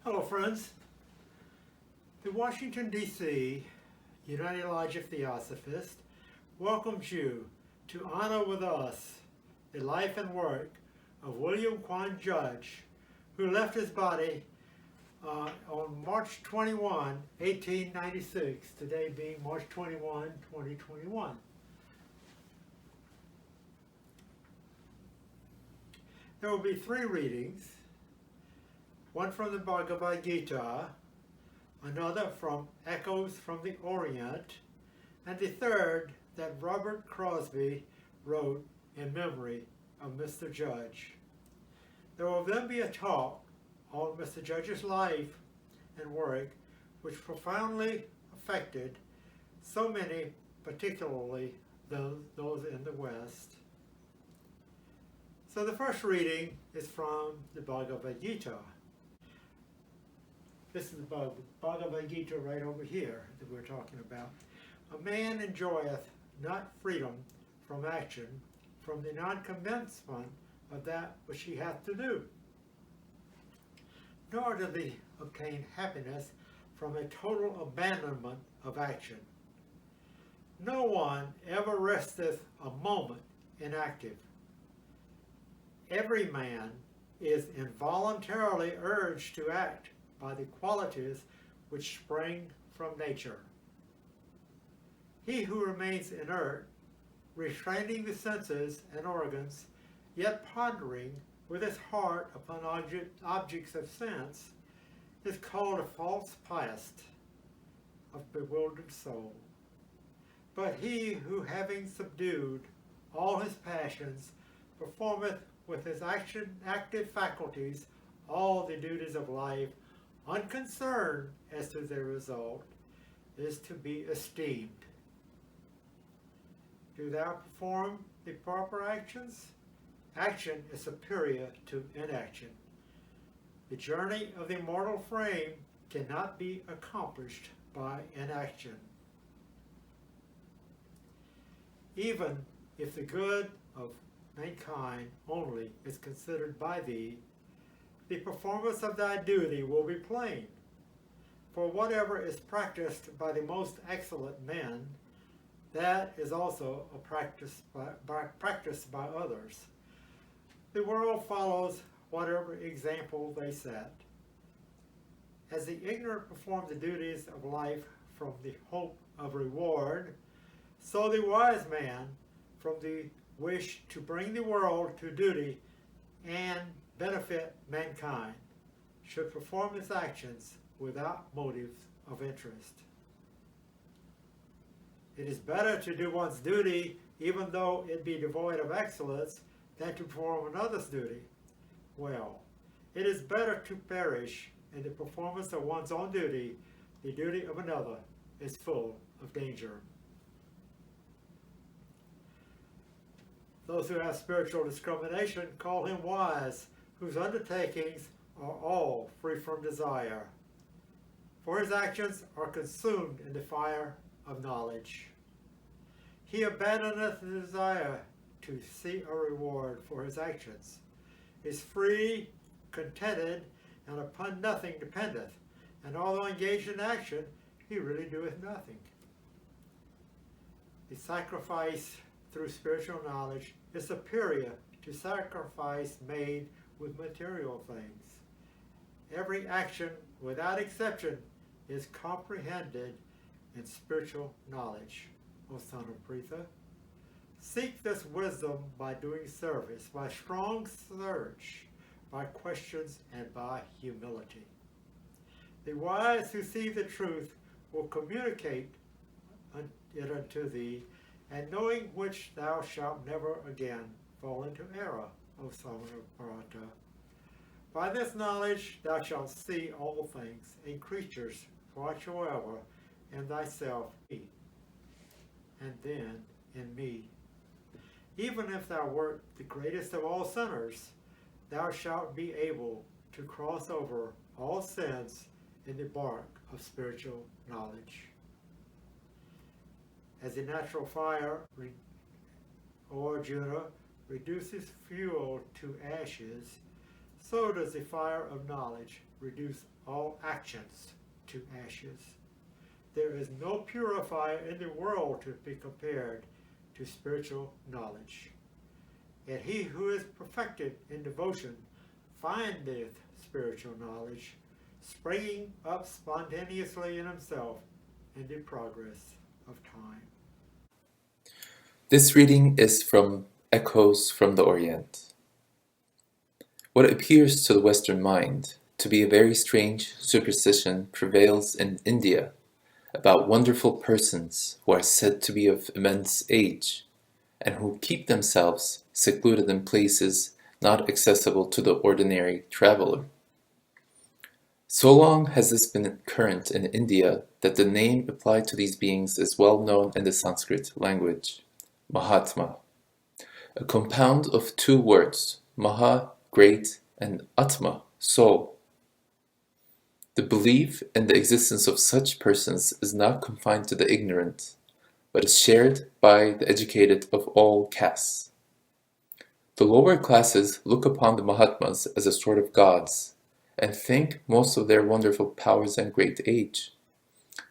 Hello friends. The Washington, D.C. United Lodge of Theosophists welcomes you to honor with us the life and work of William Quan Judge, who left his body on March 21, 1896, today being March 21, 2021. There will be three readings, one from the Bhagavad-Gita, another from Echoes from the Orient, and the third that Robert Crosbie wrote in memory of Mr. Judge. There will then be a talk on Mr. Judge's life and work, which profoundly affected so many, particularly those in the West. So the first reading is from the Bhagavad-Gita. This is the Bhagavad-Gita right over here that we're talking about. A man enjoyeth not freedom from action, from the non-commencement of that which he hath to do, nor doth he obtain happiness from a total abandonment of action. No one ever resteth a moment inactive. Every man is involuntarily urged to act by the qualities which spring from nature. He who remains inert, restraining the senses and organs, yet pondering with his heart upon objects of sense, is called a false pietist of bewildered soul. But he who, having subdued all his passions, performeth with his active faculties all the duties of life, unconcerned as to their result, is to be esteemed. Do thou perform the proper actions? Action is superior to inaction. The journey of the mortal frame cannot be accomplished by inaction. Even if the good of mankind only is considered by thee, the performance of thy duty will be plain. For whatever is practiced by the most excellent men, that is also a practice by others. The world follows whatever example they set. As the ignorant perform the duties of life from the hope of reward, so the wise man from the wish to bring the world to duty and benefit mankind should perform his actions without motives of interest. It is better to do one's duty even though it be devoid of excellence than to perform another's duty well. It is better to perish in the performance of one's own duty. The duty of another is full of danger. Those who have spiritual discrimination call him wise, whose undertakings are all free from desire. For his actions are consumed in the fire of knowledge. He abandoneth the desire to see a reward for his actions, is free, contented, and upon nothing dependeth, and although engaged in action, he really doeth nothing. The sacrifice through spiritual knowledge is superior to sacrifice made with material things. Every action, without exception, is comprehended in spiritual knowledge, O son of Pritha. Seek this wisdom by doing service, by strong search, by questions, and by humility. The wise who see the truth will communicate it unto thee, and knowing which thou shalt never again fall into error, O son of Bharata. By this knowledge thou shalt see all things and creatures whatsoever in thyself be, and then in me. Even if thou wert the greatest of all sinners, thou shalt be able to cross over all sins in the bark of spiritual knowledge. As the natural fire, O Arjuna, reduces fuel to ashes, so does the fire of knowledge reduce all actions to ashes. There is no purifier in the world to be compared to spiritual knowledge. And he who is perfected in devotion findeth spiritual knowledge, springing up spontaneously in himself in the progress of time. This reading is from Echoes from the Orient. What appears to the Western mind to be a very strange superstition prevails in India about wonderful persons who are said to be of immense age, and who keep themselves secluded in places not accessible to the ordinary traveler. So long has this been current in India that the name applied to these beings is well known in the Sanskrit language, Mahatma, a compound of two words, Maha, great, and Atma, soul. The belief in the existence of such persons is not confined to the ignorant, but is shared by the educated of all castes. The lower classes look upon the Mahatmas as a sort of gods, and think most of their wonderful powers and great age.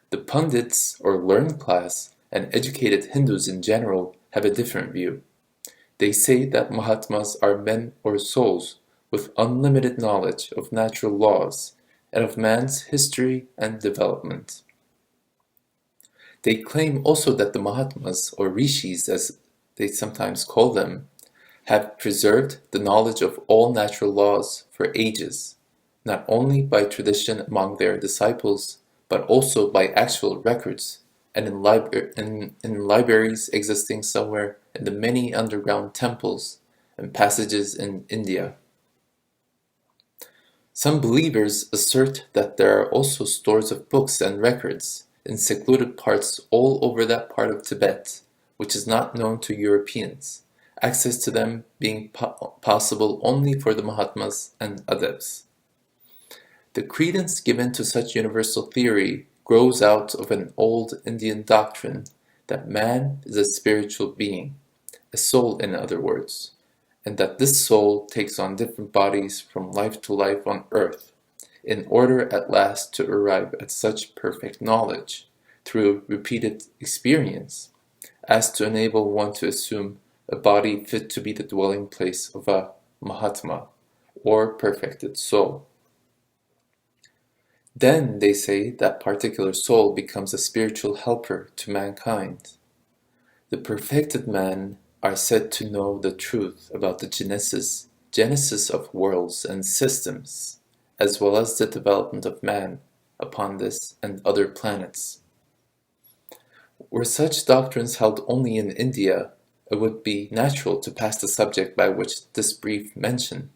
The pundits, or learned class, and educated Hindus in general have a different view. They say that Mahatmas are men or souls with unlimited knowledge of natural laws and of man's history and development. They claim also that the Mahatmas, or Rishis as they sometimes call them, have preserved the knowledge of all natural laws for ages, not only by tradition among their disciples, but also by actual records and in libraries existing somewhere in the many underground temples and passages in India. Some believers assert that there are also stores of books and records in secluded parts all over that part of Tibet, which is not known to Europeans, access to them being possible only for the Mahatmas and Adepts. The credence given to such universal theory grows out of an old Indian doctrine that man is a spiritual being, a soul in other words, and that this soul takes on different bodies from life to life on earth, in order at last to arrive at such perfect knowledge, through repeated experience, as to enable one to assume a body fit to be the dwelling place of a Mahatma, or perfected soul. Then, they say, that particular soul becomes a spiritual helper to mankind. The perfected men are said to know the truth about the genesis of worlds and systems, as well as the development of man upon this and other planets. Were such doctrines held only in India, it would be natural to pass the subject by which this brief mention.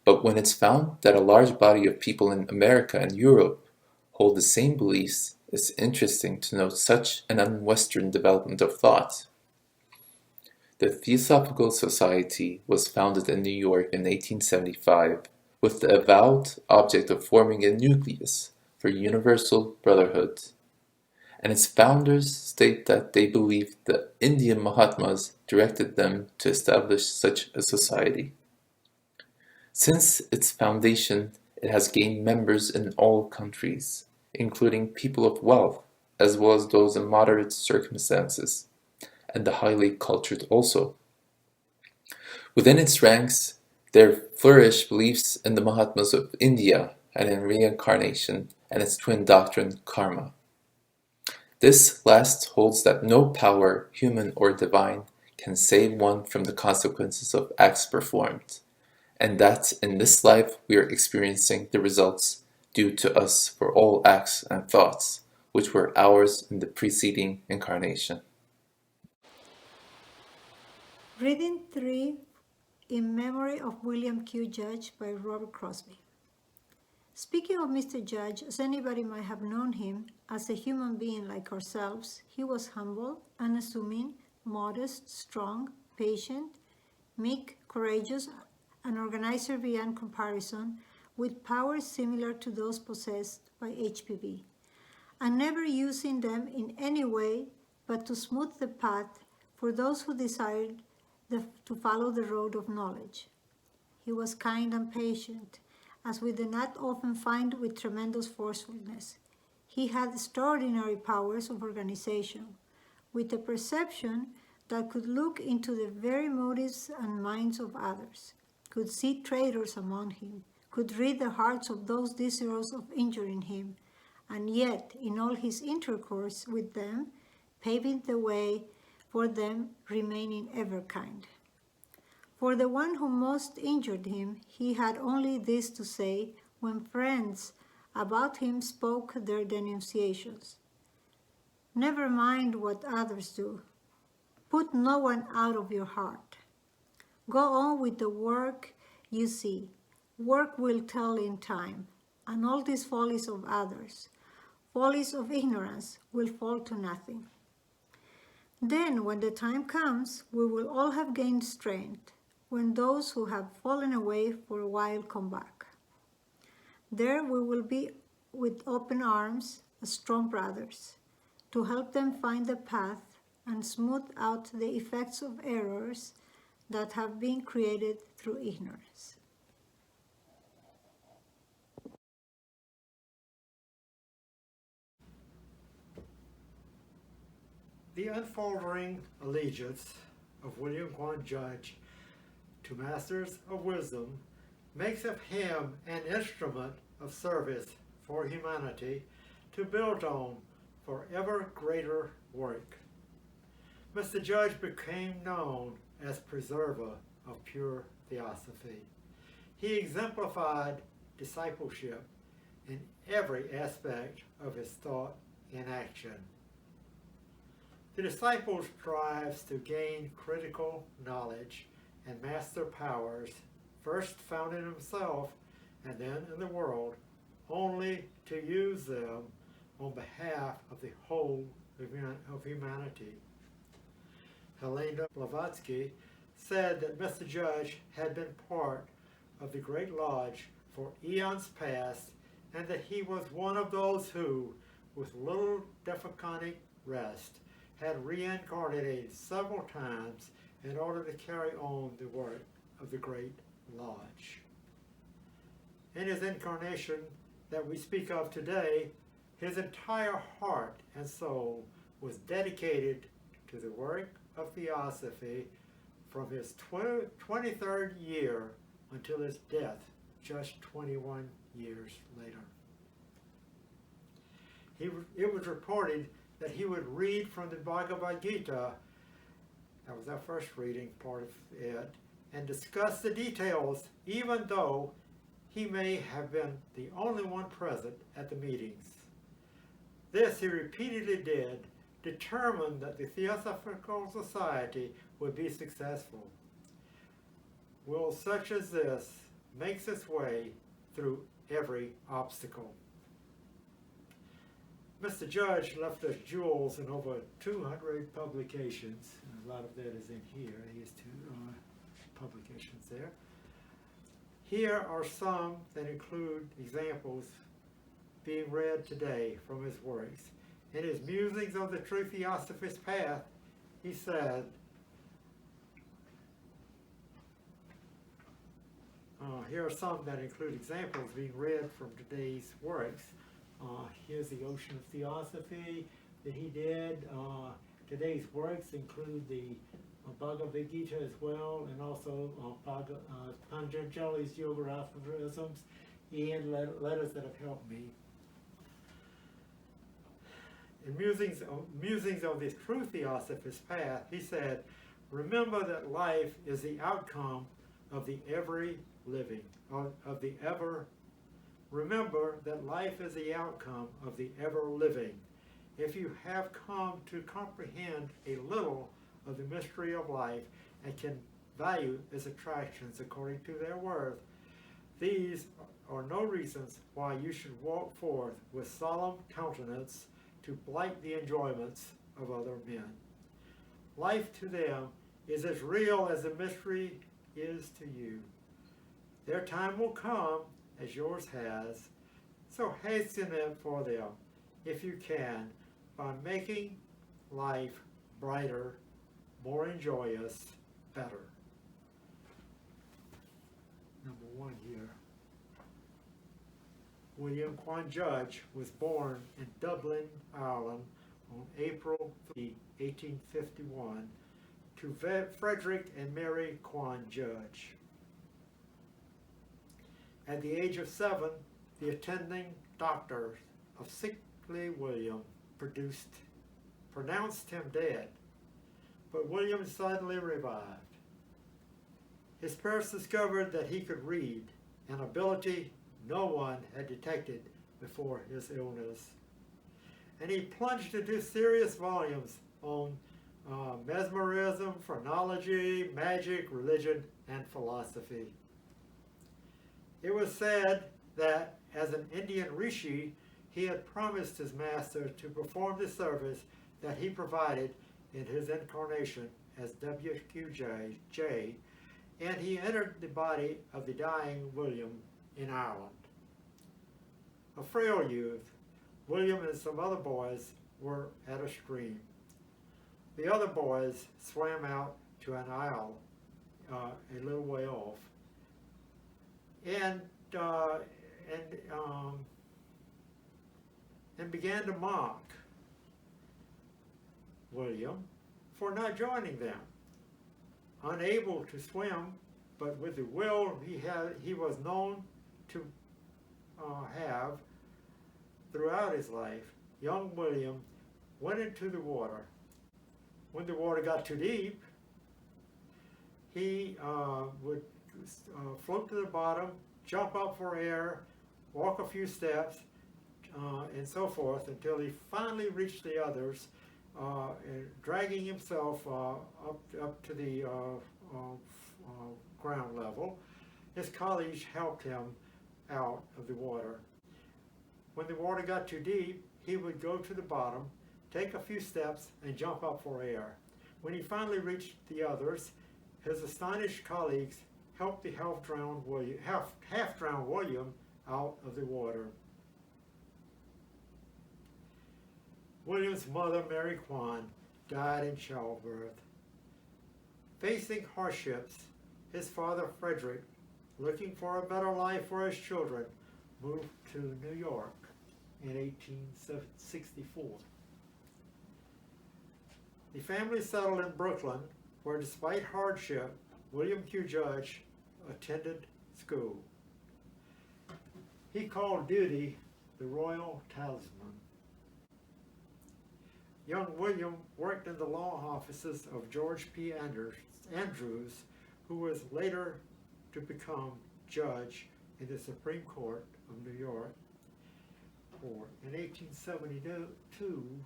But when it's found that a large body of people in America and Europe hold the same beliefs, it's interesting to note such an un-Western development of thought. The Theosophical Society was founded in New York in 1875 with the avowed object of forming a nucleus for universal brotherhood. And its founders state that they believed the Indian Mahatmas directed them to establish such a society. Since its foundation, it has gained members in all countries, including people of wealth, as well as those in moderate circumstances, and the highly cultured also. Within its ranks, there flourish beliefs in the Mahatmas of India and in reincarnation and its twin doctrine, karma. This last holds that no power, human or divine, can save one from the consequences of acts performed, and that in this life we are experiencing the results due to us for all acts and thoughts, which were ours in the preceding incarnation. Reading 3 in memory of William Q. Judge by Robert Crosbie. Speaking of Mr. Judge, as anybody might have known him, as a human being like ourselves, he was humble, unassuming, modest, strong, patient, meek, courageous, an organizer beyond comparison, with powers similar to those possessed by HPV, and never using them in any way but to smooth the path for those who desired to follow the road of knowledge. he was kind and patient, as we do not often find with tremendous forcefulness. He had extraordinary powers of organization, with a perception that could look into the very motives and minds of others, could see traitors among him, could read the hearts of those desirous of injuring him, and yet, in all his intercourse with them, paving the way for them, remaining ever kind. For the one who most injured him, he had only this to say when friends about him spoke their denunciations: "Never mind what others do. Put no one out of your heart. Go on with the work you see. Work will tell in time, and all these follies of others, follies of ignorance, will fall to nothing. Then, when the time comes, we will all have gained strength, when those who have fallen away for a while come back. There we will be with open arms as strong brothers, to help them find the path and smooth out the effects of errors that have been created through ignorance." The unfaltering allegiance of William Quan Judge to Masters of Wisdom makes of him an instrument of service for humanity to build on for ever greater work. Mr. Judge became known as preserver of pure theosophy. He exemplified discipleship in every aspect of his thought and action. The disciple strives to gain critical knowledge and master powers, first found in himself and then in the world, only to use them on behalf of the whole of humanity. Helena Blavatsky said that Mr. Judge had been part of the Great Lodge for eons past, and that he was one of those who, with little dephonic rest, had reincarnated several times in order to carry on the work of the Great Lodge. In his incarnation that we speak of today, his entire heart and soul was dedicated to the work of theosophy from his 23rd year until his death just 21 years later. It was reported that he would read from the Bhagavad-Gita, that was our first reading part of it, and discuss the details, even though he may have been the only one present at the meetings. This he repeatedly did, determined that the Theosophical Society would be successful. Will such as this makes its way through every obstacle. Mr. Judge left us jewels in over 200 publications. A lot of that is in here. He has two publications there. Here are some that include examples being read today from his works. In his Musings of the True Theosophist Path, he said, here are some that include examples being read from today's works. Here's the Ocean of Theosophy that he did. Today's works include the Bhagavad-Gita as well, and also Patanjali's Yoga Aphorisms and letters that have helped me. In Musings of the True Theosophist Path, he said, remember that life is the outcome of the every living, Remember that life is the outcome of the ever-living. If you have come to comprehend a little of the mystery of life and can value its attractions according to their worth, these are no reasons why you should walk forth with solemn countenance to blight the enjoyments of other men. Life to them is as real as the mystery is to you. Their time will come, as yours has, so hasten it for them, if you can, by making life brighter, more enjoyous, better. one here. William Quan Judge was born in Dublin, Ireland on April 3, 1851 to Frederick and Mary Quan Judge. At the age of 7, the attending doctor of sickly William pronounced him dead, but William suddenly revived. His parents discovered that he could read, an ability no one had detected before his illness. And he plunged into serious volumes on mesmerism, phrenology, magic, religion, and philosophy. It was said that as an Indian rishi, he had promised his master to perform the service that he provided in his incarnation as W Q J, and he entered the body of the dying William in Ireland. A frail youth, William and some other boys were at a stream. The other boys swam out to an isle a little way off, and began to mock William for not joining them. Unable to swim, but with the will he was known to have throughout his life, young William went into the water. When the water got too deep, he would float to the bottom, jump up for air, walk a few steps, and so forth, until he finally reached the others, dragging himself up to the ground level. His colleagues helped him out of the water. When the water got too deep, he would go to the bottom, take a few steps, and jump up for air. When he finally reached the others, his astonished colleagues helped the half-drowned William out of the water. William's mother, Mary Quan, died in childbirth. Facing hardships, his father, Frederick, looking for a better life for his children, moved to New York in 1864. The family settled in Brooklyn, where despite hardship, William Q. Judge attended school. He called duty the royal talisman. Young William worked in the law offices of George P. Andrews, who was later to become judge in the Supreme Court of New York. In 1872,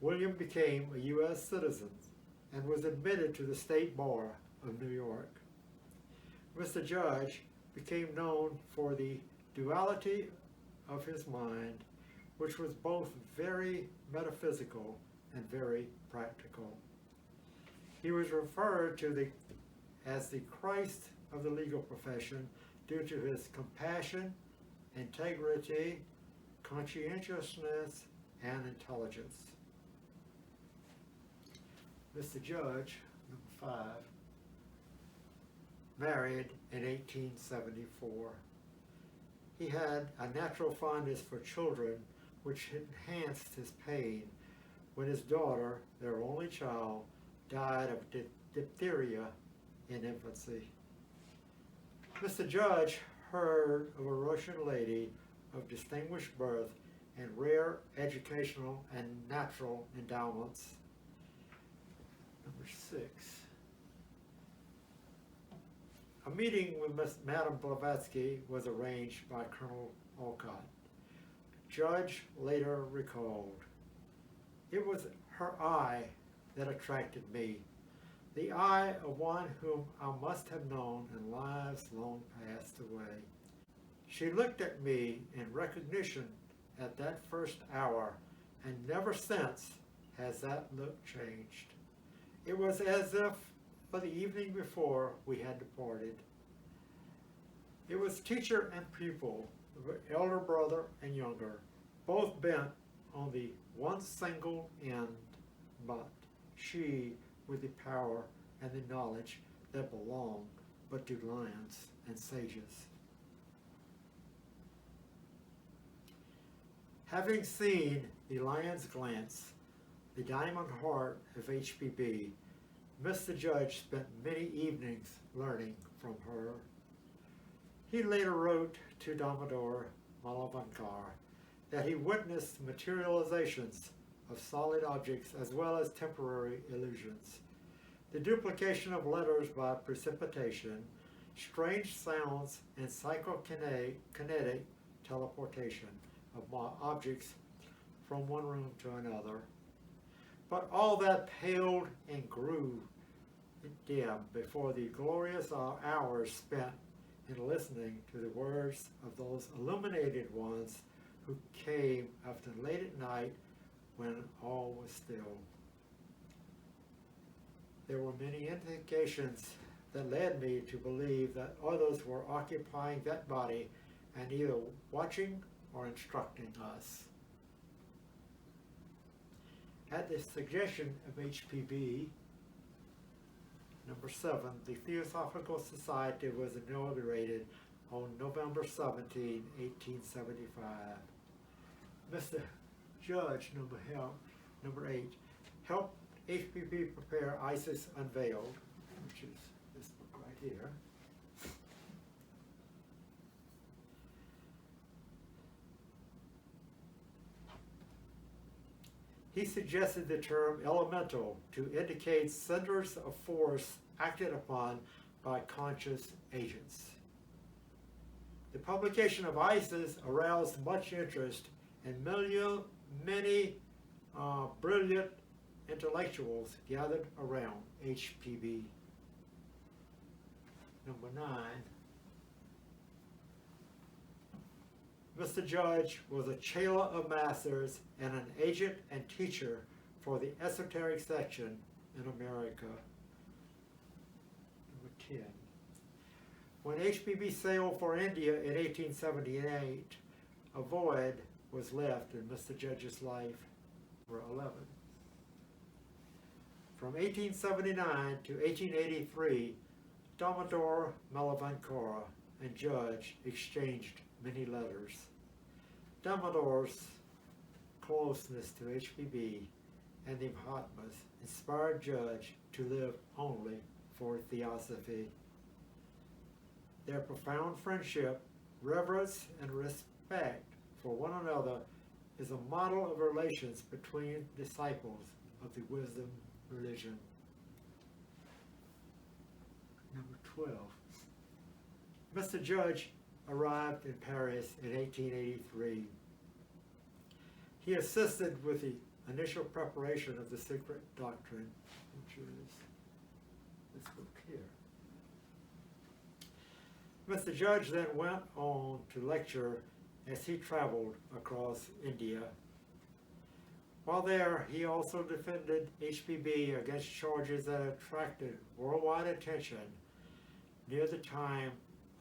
William became a U.S. citizen and was admitted to the State Bar of New York. Mr. Judge became known for the duality of his mind, which was both very metaphysical and very practical. He was referred to as the Christ of the legal profession due to his compassion, integrity, conscientiousness, and intelligence. Mr. Judge, number 5, married in 1874. He had a natural fondness for children, which enhanced his pain when his daughter, their only child, died of diphtheria in infancy. Mr. Judge heard of a Russian lady of distinguished birth and rare educational and natural endowments. Number 6. A meeting with Madame Blavatsky was arranged by Colonel Olcott. Judge later recalled, "It was her eye that attracted me, the eye of one whom I must have known in lives long passed away. She looked at me in recognition at that first hour, and never since has that look changed. It was as if but the evening before we had departed. It was teacher and pupil, elder brother and younger, both bent on the one single end, but she with the power and the knowledge that belong but to lions and sages. Having seen the lion's glance, the diamond heart of HPB, Mr. Judge spent many evenings learning from her. He later wrote to Damodar Malavankar that he witnessed materializations of solid objects as well as temporary illusions, the duplication of letters by precipitation, strange sounds, and psychokinetic teleportation of objects from one room to another. But all that paled and grew dim before the glorious hours spent in listening to the words of those illuminated ones who came after late at night when all was still. There were many indications that led me to believe that others were occupying that body and either watching or instructing us. At the suggestion of HPB, number 7, the Theosophical Society was inaugurated on November 17, 1875. Mr. Judge, number 8, helped HPB prepare Isis Unveiled, which is this book right here. He suggested the term elemental to indicate centers of force acted upon by conscious agents. The publication of Isis aroused much interest, and many brilliant intellectuals gathered around HPB. Number 9. Mr. Judge was a Chela of Masters and an agent and teacher for the esoteric section in America. Number 10. When HPB sailed for India in 1878, a void was left in Mr. Judge's life. Number 11. From 1879 to 1883, Damodar Malavankar and Judge exchanged many letters. Damodar's closeness to HPB and the Mahatmas inspired Judge to live only for Theosophy. Their profound friendship, reverence, and respect for one another is a model of relations between disciples of the wisdom religion. Number 12. Mr. Judge arrived in Paris in 1883. He assisted with the initial preparation of the secret doctrine, which is this book here. Mr. Judge then went on to lecture as he traveled across India. While there, he also defended HPB against charges that attracted worldwide attention near the time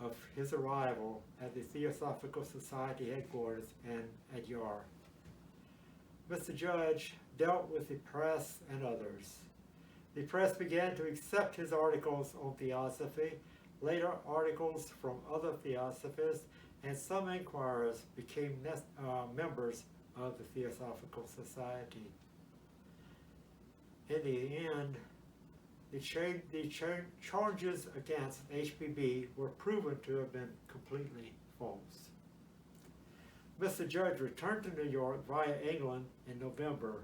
of his arrival at the Theosophical Society headquarters and at Yar. Mr. Judge dealt with the press and others. The press began to accept his articles on theosophy, later articles from other theosophists, and some inquirers became members of the Theosophical Society. In the end, the charges against HPB were proven to have been completely false. Mr. Judge returned to New York via England in November.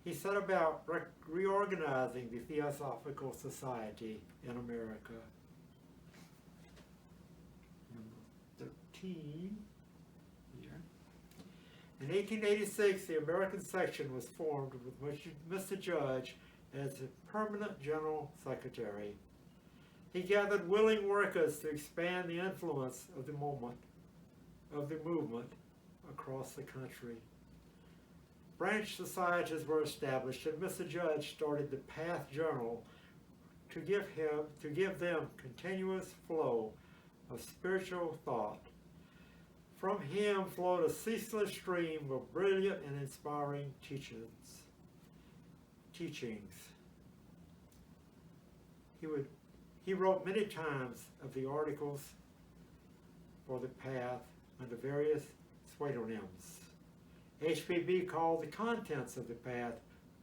He set about reorganizing the Theosophical Society in America. Number 13. In 1886, the American section was formed with Mr. Judge as the permanent general secretary. He gathered willing workers to expand the influence of the movement across the country. Branch societies were established, and Mr. Judge started the Path Journal to give them continuous flow of spiritual thought. From him flowed a ceaseless stream of brilliant and inspiring teachings. He would He wrote many times of the articles for the path under various pseudonyms. HPB called the contents of the path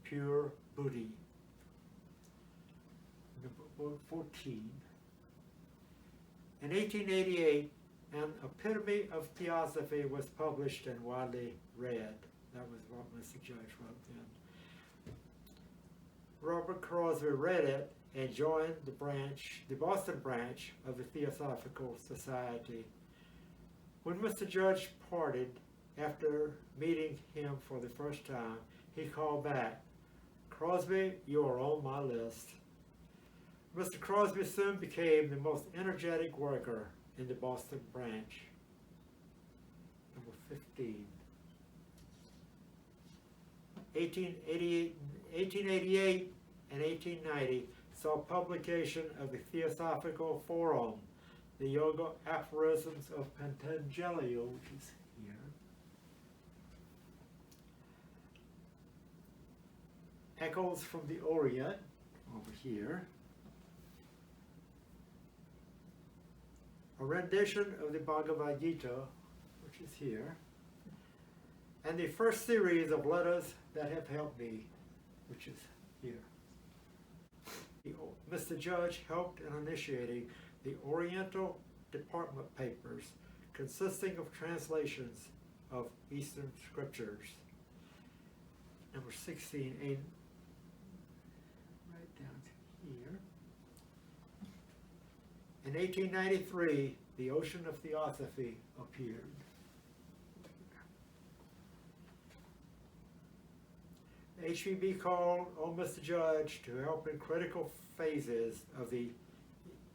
pure Buddhi. Number 14. In 1888, an epitome of Theosophy was published and widely read. That was what Mr. Judge wrote then. Robert Crosbie read it and joined the Boston branch of the Theosophical Society. When Mr. Judge parted after meeting him for the first time, he called back, "Crosby, you are on my list." Mr. Crosby soon became the most energetic worker in the Boston branch. Number 15. 1888 and 1890 saw publication of the Theosophical Forum, the Yoga Aphorisms of Patanjali, which is here. Echoes from the Orient, over here. A rendition of the Bhagavad-Gita, which is here. And the first series of letters that have helped me, which is here. Mr. Judge helped in initiating the Oriental Department papers, consisting of translations of Eastern scriptures. Number 16, right down here. In 1893, the Ocean of Theosophy appeared. HPB called on Mr. Judge to help in critical phases of the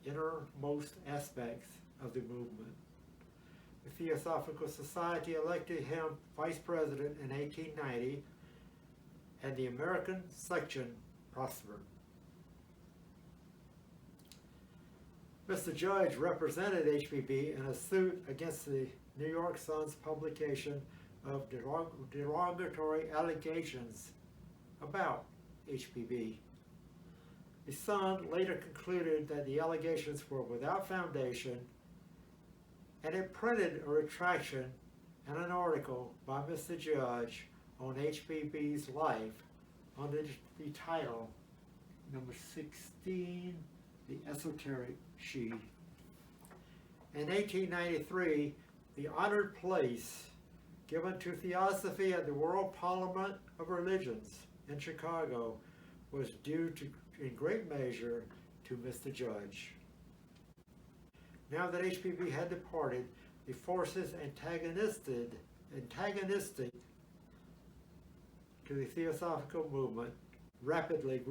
innermost aspects of the movement. The Theosophical Society elected him vice president in 1890, and the American section prospered. Mr. Judge represented HPB in a suit against the New York Sun's publication of derogatory allegations about HPB. The Sun later concluded that the allegations were without foundation, and it printed a retraction and an article by Mr. Judge on HPB's life under the title, number 16, The Esoteric She. In 1893, the honored place given to Theosophy at the World Parliament of Religions in Chicago was due to, in great measure, to Mr. Judge. Now that HPB had departed, the forces antagonistic to the Theosophical movement rapidly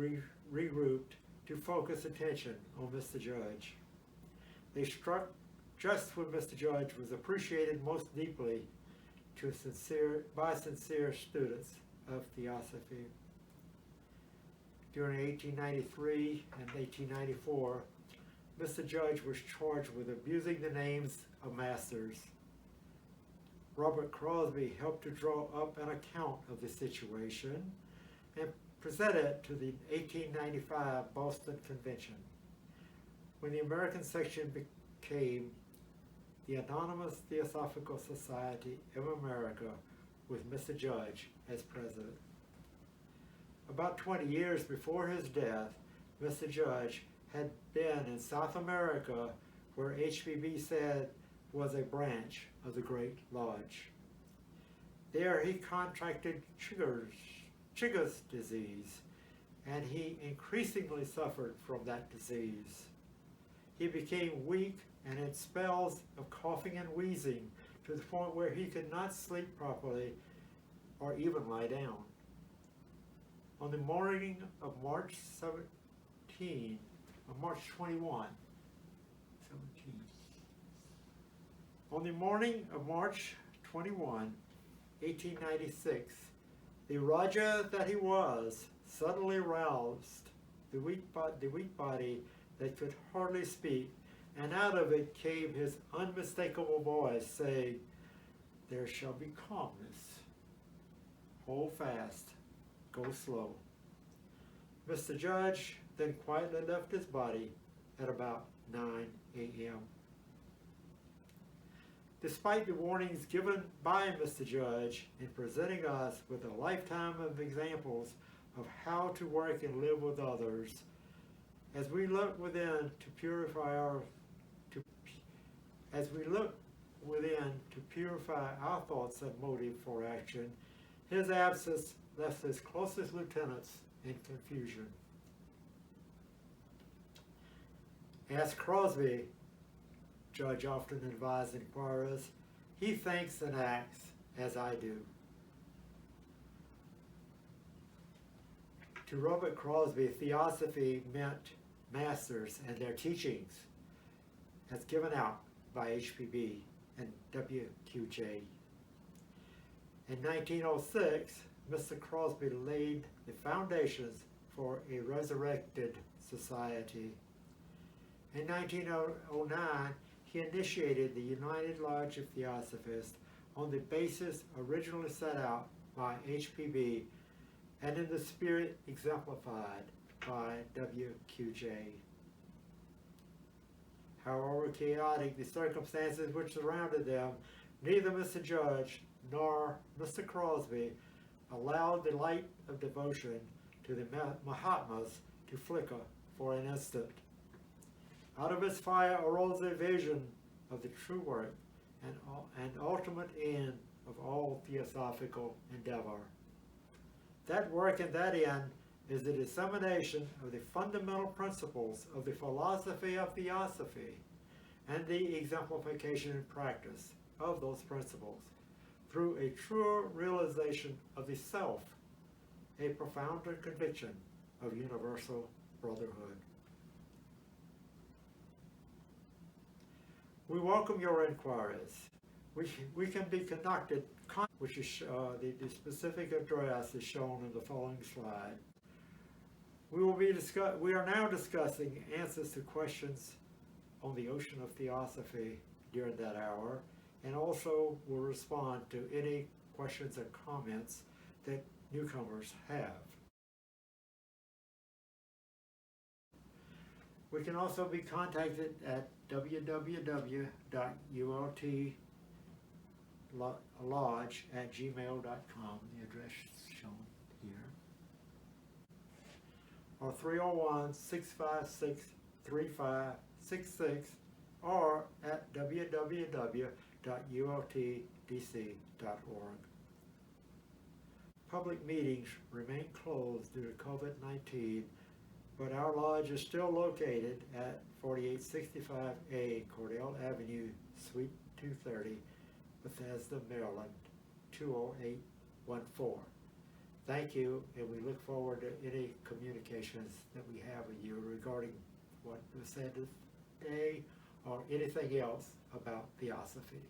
regrouped to focus attention on Mr. Judge. They struck just when Mr. Judge was appreciated most deeply by sincere students of Theosophy. During 1893 and 1894, Mr. Judge was charged with abusing the names of masters. Robert Crosbie helped to draw up an account of the situation and present it to the 1895 Boston Convention, when the American section became the Anonymous Theosophical Society of America, with Mr. Judge as president. About 20 years before his death, Mr. Judge had been in South America, where HPB said was a branch of the Great Lodge. There he contracted Chiggers disease, and he increasingly suffered from that disease. He became weak and in spells of coughing and wheezing to the point where he could not sleep properly or even lie down. On the morning of March 21, on the morning of March 21, 1896, the Raja that he was suddenly roused the weak body that could hardly speak, and out of it came his unmistakable voice saying, "There shall be calmness. Hold fast. Go slow." Mr. Judge then quietly left his body at about 9 a.m. Despite the warnings given by Mr. Judge in presenting us with a lifetime of examples of how to work and live with others, as we look within to purify our thoughts and motive for action, his absence left his closest lieutenants in confusion. As Crosby, Judge often advised inquirers, he thinks and acts as I do. To Robert Crosbie, theosophy meant masters and their teachings, as given out by HPB and WQJ. In 1906, Mr. Crosby laid the foundations for a resurrected society. In 1909, he initiated the United Lodge of Theosophists on the basis originally set out by HPB and in the spirit exemplified by WQJ. However chaotic the circumstances which surrounded them, neither Mr. Judge nor Mr. Crosby allowed the light of devotion to the Mahatmas to flicker for an instant. Out of his fire arose a vision of the true work and ultimate end of all theosophical endeavor. That work and that end is the dissemination of the fundamental principles of the philosophy of Theosophy and the exemplification and practice of those principles through a truer realization of the self, a profounder conviction of universal brotherhood. We welcome your inquiries. We can be conducted, which is the specific address is shown in the following slide. We are now discussing answers to questions on the ocean of Theosophy during that hour, and also will respond to any questions or comments that newcomers have. We can also be contacted at www.ultdclodge@gmail.com, the address shown here, or 301-656-3566, or at www.ultdc.org. Public meetings remain closed due to COVID-19, but our lodge is still located at 4865A Cordell Avenue, Suite 230, Bethesda, Maryland, 20814. Thank you, and we look forward to any communications that we have with you regarding what was said today or anything else about Theosophy.